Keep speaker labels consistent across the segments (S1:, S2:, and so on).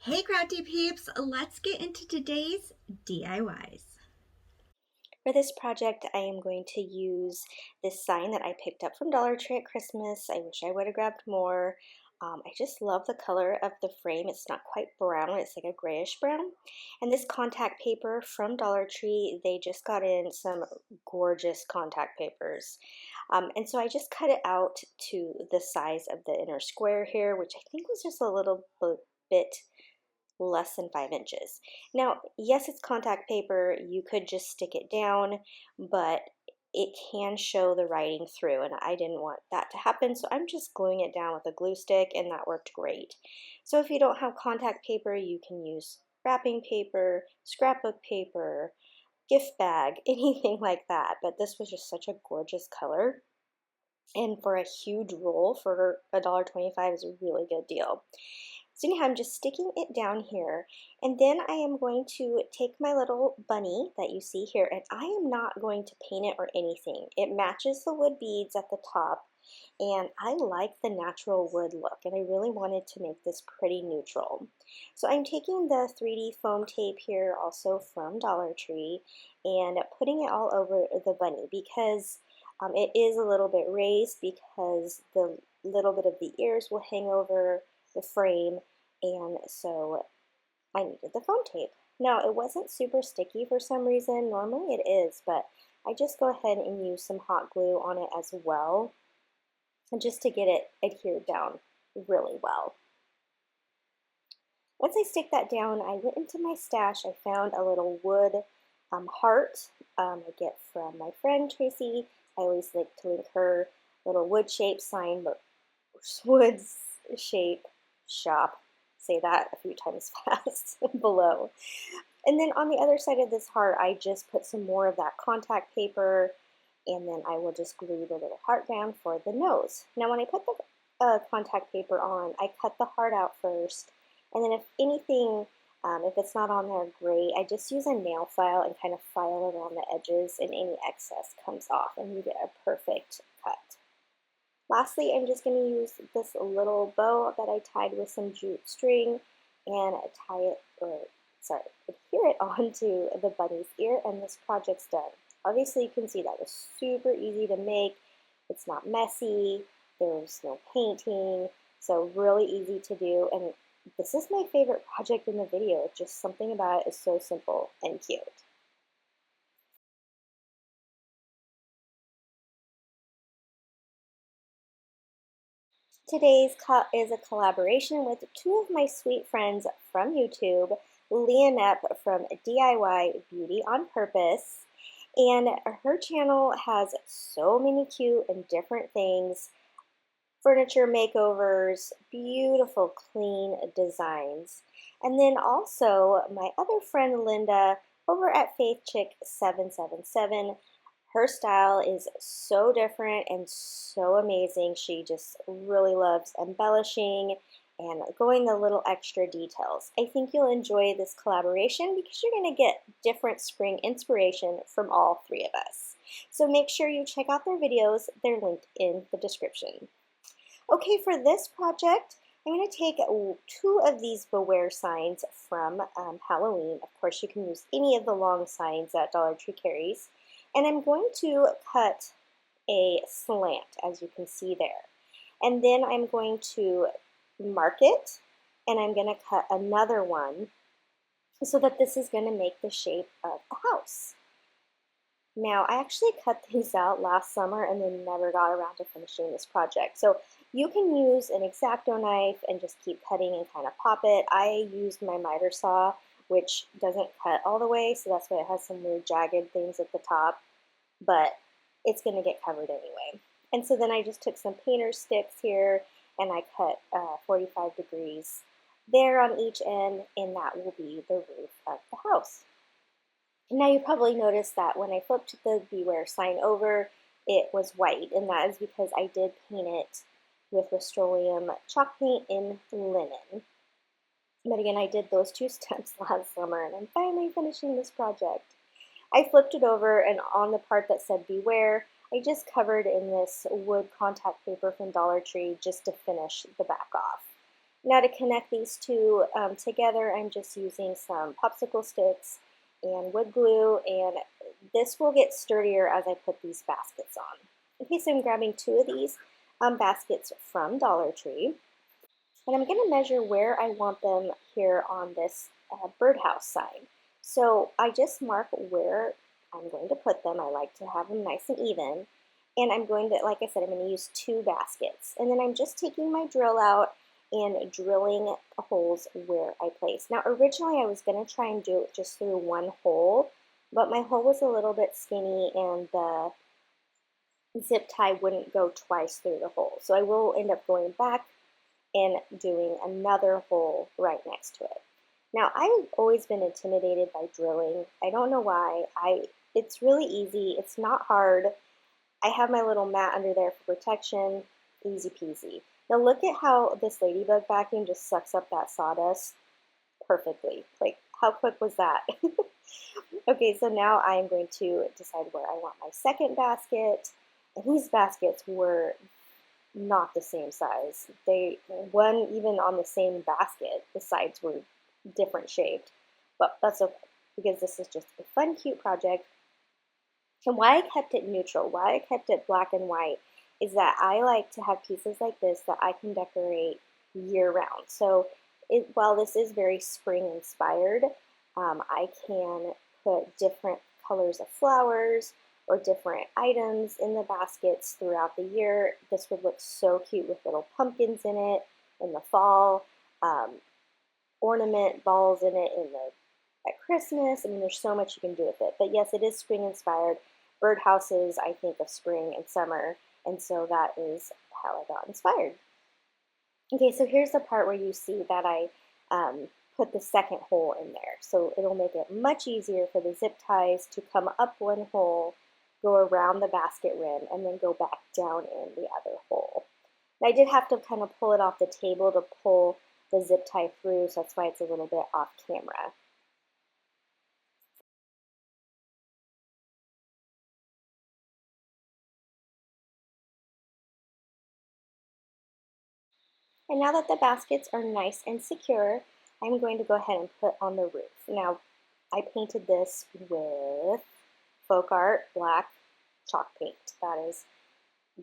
S1: Hey Crafty Peeps, let's get into today's DIYs.
S2: For this project, I am going to use this sign that I picked up from Dollar Tree at Christmas. I wish I would have grabbed more. I just love the color of the frame. It's not quite brown, it's like a grayish brown. And this contact paper from Dollar Tree, they just got in some gorgeous contact papers. And so I just cut it out to the size of the inner square here, which I think was just a little bit less than 5 inches. Now, yes, it's contact paper. You could just stick it down, but it can show the writing through, and I didn't want that to happen, so I'm just gluing it down with a glue stick, and that worked great. So if you don't have contact paper, you can use wrapping paper, scrapbook paper, gift bag, anything like that, but this was just such a gorgeous color. And for a huge roll for $1.25 is a really good deal. So anyhow, I'm just sticking it down here, and then I am going to take my little bunny that you see here, and I am not going to paint it or anything. It matches the wood beads at the top, and I like the natural wood look, and I really wanted to make this pretty neutral. So I'm taking the 3D foam tape here, also from Dollar Tree, and putting it all over the bunny because it is a little bit raised because the little bit of the ears will hang over the frame, and so I needed the foam tape. Now, it wasn't super sticky for some reason. Normally it is, but I just go ahead and use some hot glue on it as well, and just to get it adhered down really well. Once I stick that down, I went into my stash. I found a little wood heart I get from my friend Tracy. I always like to link her little wood shape sign, but wood shape shop. Say that a few times fast below. And then on the other side of this heart, I just put some more of that contact paper, and then I will just glue the little heart down for the nose. Now when I put the contact paper on, I cut the heart out first, and then if anything, if it's not on there, great. I just use a nail file and kind of file around the edges, and any excess comes off, and you get a perfect cut. Lastly, I'm just going to use this little bow that I tied with some jute string and adhere it onto the bunny's ear, and this project's done. Obviously, you can see that was super easy to make. It's not messy. There's no painting, so really easy to do. And this is my favorite project in the video. Just something about it is so simple and cute. Today's cut is a collaboration with two of my sweet friends from YouTube, Leonette from DIY Beauty on Purpose, and her channel has so many cute and different things, furniture makeovers, beautiful clean designs. And then also my other friend Linda over at Faith Chick 777. Her style is so different and so amazing. She just really loves embellishing and going the little extra details. I think you'll enjoy this collaboration because you're going to get different spring inspiration from all three of us. So make sure you check out their videos. They're linked in the description. Okay, for this project, I'm going to take two of these Beware signs from Halloween. Of course, you can use any of the long signs that Dollar Tree carries. And I'm going to cut a slant, as you can see there. And then I'm going to mark it, and I'm going to cut another one so that this is going to make the shape of a house. Now, I actually cut these out last summer and then never got around to finishing this project. So you can use an X-Acto knife and just keep cutting and kind of pop it. I used my miter saw, which doesn't cut all the way, so that's why it has some weird jagged things at the top, but it's going to get covered anyway. And so then I just took some painter sticks here, and I cut 45 degrees there on each end, and that will be the roof of the house. Now you probably noticed that when I flipped the Beware sign over, it was white, and that is because I did paint it with Rust-Oleum chalk paint in linen. But again, I did those two steps last summer, and I'm finally finishing this project. I flipped it over, and on the part that said Beware, I just covered in this wood contact paper from Dollar Tree just to finish the back off. Now to connect these two together, I'm just using some popsicle sticks and wood glue, and this will get sturdier as I put these baskets on. Okay, so I'm grabbing two of these baskets from Dollar Tree, and I'm going to measure where I want them here on this birdhouse side. So I just mark where I'm going to put them. I like to have them nice and even. And I'm going to, like I said, I'm going to use two baskets. And then I'm just taking my drill out and drilling holes where I place. Now originally I was going to try and do it just through one hole, but my hole was a little bit skinny and the zip tie wouldn't go twice through the hole. So I will end up going back and doing another hole right next to it. Now I've always been intimidated by drilling. I don't know why. It's really easy. It's not hard. I have my little mat under there for protection. Easy peasy. Now look at how this ladybug vacuum just sucks up that sawdust perfectly. Like, how quick was that? Okay, so now I'm going to decide where I want my second basket. And these baskets were not the same size. One even on the same basket, the sides were different shaped. But that's okay, because this is just a fun, cute project. And why I kept it neutral, why I kept it black and white, is that I like to have pieces like this that I can decorate year round. So while this is very spring inspired, I can put different colors of flowers or different items in the baskets throughout the year. This would look so cute with little pumpkins in it in the fall, ornament balls in it at Christmas. I mean, there's so much you can do with it. But yes, it is spring inspired. Birdhouses, I think of spring and summer, and so that is how I got inspired. Okay, so here's the part where you see that I put the second hole in there. So it'll make it much easier for the zip ties to come up one hole, go around the basket rim, and then go back down in the other hole. And I did have to kind of pull it off the table to pull the zip tie through, so that's why it's a little bit off camera. And now that the baskets are nice and secure, I'm going to go ahead and put on the roof. Now, I painted this with Folk Art black chalk paint. That is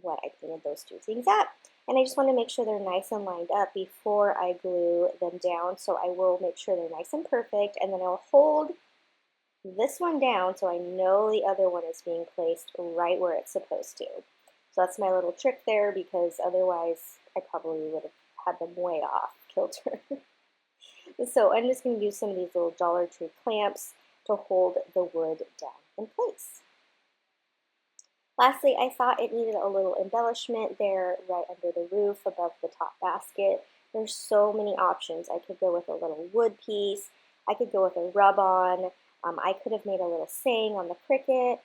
S2: what I painted those two things at. And I just want to make sure they're nice and lined up before I glue them down. So I will make sure they're nice and perfect, and then I'll hold this one down so I know the other one is being placed right where it's supposed to. So that's my little trick there, because otherwise I probably would have had them way off kilter. So I'm just going to use some of these little Dollar Tree clamps to hold the wood down in place. Lastly, I thought it needed a little embellishment there right under the roof above the top basket. There's so many options. I could go with a little wood piece. I could go with a rub-on. I could have made a little saying on the Cricut.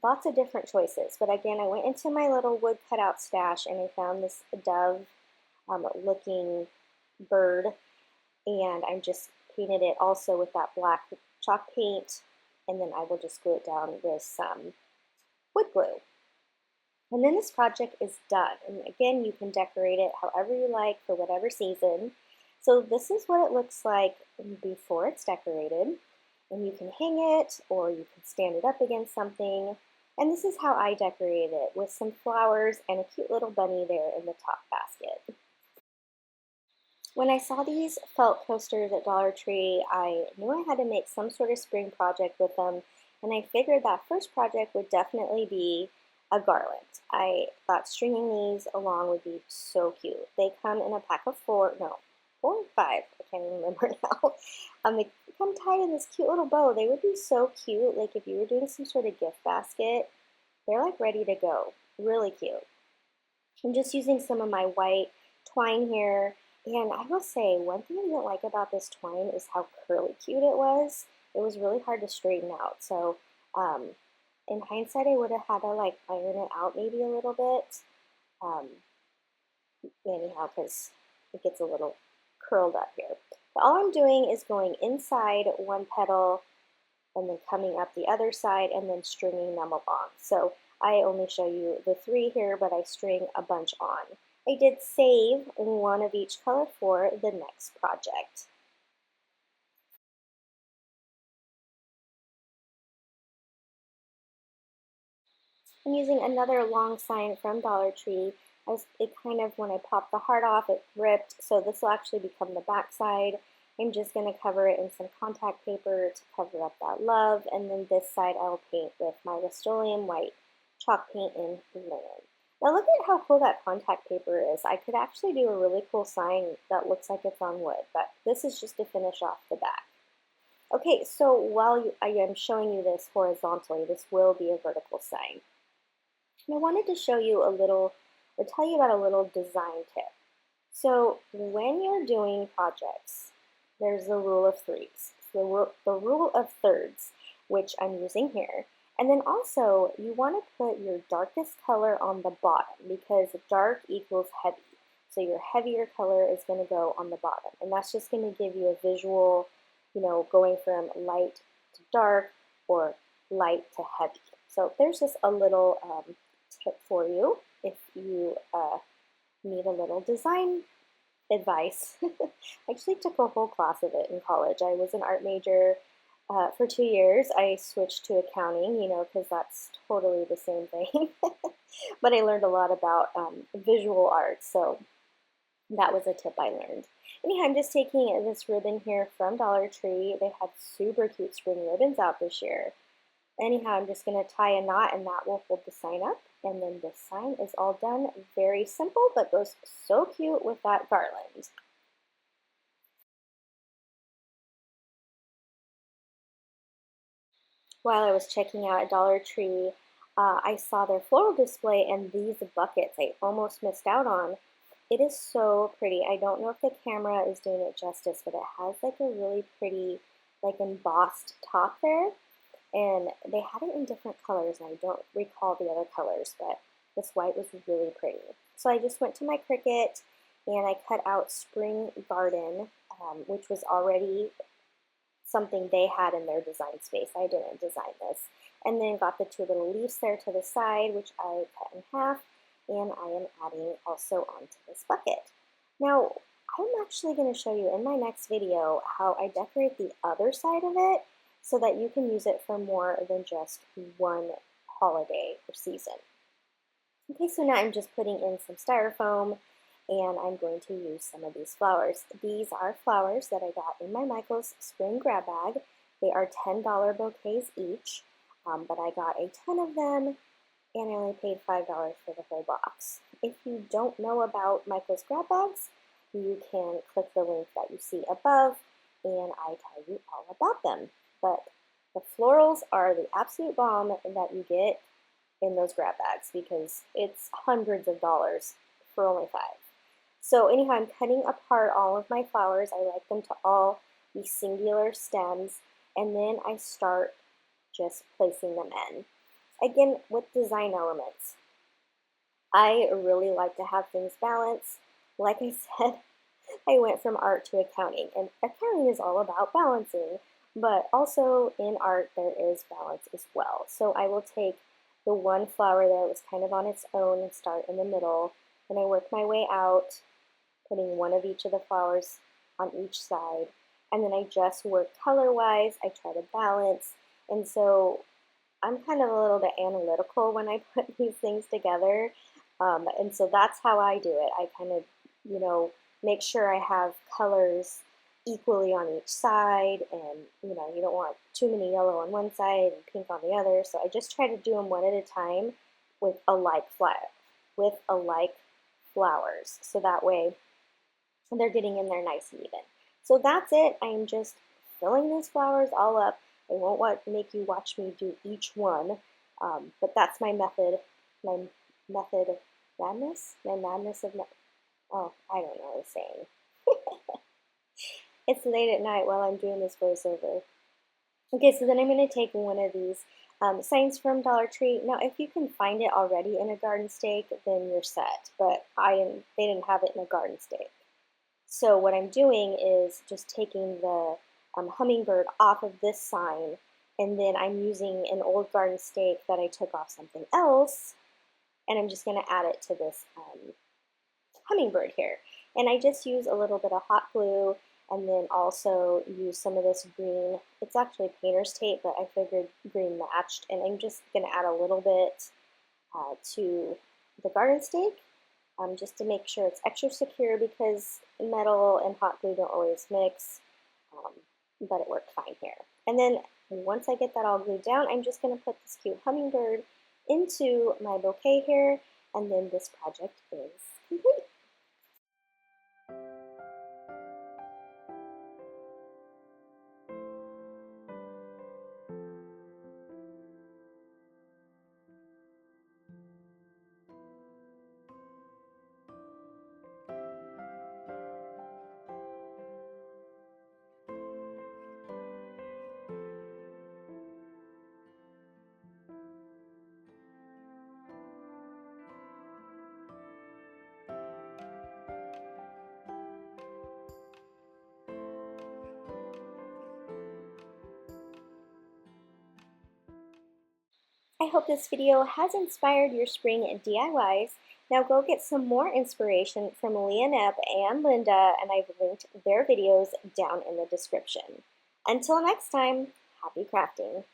S2: Lots of different choices. But again, I went into my little wood cutout stash and I found this dove looking bird, and I'm just painted it also with that black chalk paint, and then I will just glue it down with some wood glue. And then this project is done. And again, you can decorate it however you like for whatever season. So this is what it looks like before it's decorated. And you can hang it or you can stand it up against something. And this is how I decorated it, with some flowers and a cute little bunny there in the top basket. When I saw these felt coasters at Dollar Tree, I knew I had to make some sort of spring project with them, and I figured that first project would definitely be a garland. I thought stringing these along would be so cute. They come in a pack of four or five, I can't even remember now. They come tied in this cute little bow. They would be so cute, like if you were doing some sort of gift basket. They're like ready to go, really cute. I'm just using some of my white twine here. And I will say, one thing I didn't like about this twine is how curly cute it was. It was really hard to straighten out. So in hindsight, I would have had to like iron it out maybe a little bit. Anyhow, because it gets a little curled up here. But all I'm doing is going inside one petal and then coming up the other side and then stringing them along. So I only show you the three here, but I string a bunch on. I did save one of each color for the next project. I'm using another long sign from Dollar Tree. It kind of, when I popped the heart off, it ripped, so this will actually become the back side. I'm just going to cover it in some contact paper to cover up that love, and then this side I'll paint with my Rust-Oleum white chalk paint in linen. Now look at how cool that contact paper is. I could actually do a really cool sign that looks like it's on wood, but this is just to finish off the back. Okay, so while I am showing you this horizontally, this will be a vertical sign. And I wanted to show you a little, or tell you about a little design tip. So when you're doing projects, there's the rule of threes, the rule of thirds, which I'm using here. And then also, you want to put your darkest color on the bottom because dark equals heavy. So your heavier color is going to go on the bottom. And that's just going to give you a visual, going from light to dark or light to heavy. So there's just a little tip for you if you need a little design advice. I actually took a whole class of it in college. I was an art major for 2 years. I switched to accounting, because that's totally the same thing. But I learned a lot about visual art, so that was a tip I learned. Anyhow, I'm just taking this ribbon here from Dollar Tree. They had super cute spring ribbons out this year. Anyhow, I'm just going to tie a knot and that will hold the sign up. And then this sign is all done. Very simple, but goes so cute with that garland. While I was checking out at Dollar Tree, I saw their floral display and these buckets I almost missed out on. It is so pretty. I don't know if the camera is doing it justice, but it has like a really pretty, like embossed top there. And they had it in different colors, and I don't recall the other colors, but this white was really pretty. So I just went to my Cricut, and I cut out Spring Garden, which was already something they had in their design space. I didn't design this. And then got the two little leaves there to the side, which I cut in half, and I am adding also onto this bucket. Now, I'm actually going to show you in my next video how I decorate the other side of it so that you can use it for more than just one holiday or season. Okay, so now I'm just putting in some styrofoam and I'm going to use some of these flowers. These are flowers that I got in my Michael's spring grab bag. They are $10 bouquets each, but I got a ton of them and I only paid $5 for the whole box. If you don't know about Michael's grab bags, you can click the link that you see above and I tell you all about them. But the florals are the absolute bomb that you get in those grab bags because it's hundreds of dollars for only $5. So anyhow, I'm cutting apart all of my flowers. I like them to all be singular stems, and then I start just placing them in. Again, with design elements, I really like to have things balanced. Like I said, I went from art to accounting, and accounting is all about balancing, but also in art there is balance as well. So I will take the one flower that was kind of on its own and start in the middle, and I work my way out, putting one of each of the flowers on each side, and then I just work color-wise. I try to balance, and so I'm kind of a little bit analytical when I put these things together, and so that's how I do it. I kind of, make sure I have colors equally on each side, and you don't want too many yellow on one side and pink on the other. So I just try to do them one at a time with alike flowers, so that way they're getting in there nice and even. So that's it. I'm just filling these flowers all up. I won't make you watch me do each one, but that's my method. My method of madness. My madness of oh, I don't know the saying. It's late at night while I'm doing this voiceover. Okay, so then I'm going to take one of these signs from Dollar Tree. Now, if you can find it already in a garden stake, then you're set. But they didn't have it in a garden stake. So what I'm doing is just taking the hummingbird off of this sign, and then I'm using an old garden stake that I took off something else, and I'm just going to add it to this hummingbird here. And I just use a little bit of hot glue and then also use some of this green. It's actually painter's tape, but I figured green matched, and I'm just going to add a little bit to the garden stake just to make sure it's extra secure, because metal and hot glue don't always mix, but it worked fine here. And then once I get that all glued down, I'm just going to put this cute hummingbird into my bouquet here, and then this project is complete. I hope this video has inspired your spring DIYs. Now go get some more inspiration from Leah and Linda, and I've linked their videos down in the description. Until next time, happy crafting!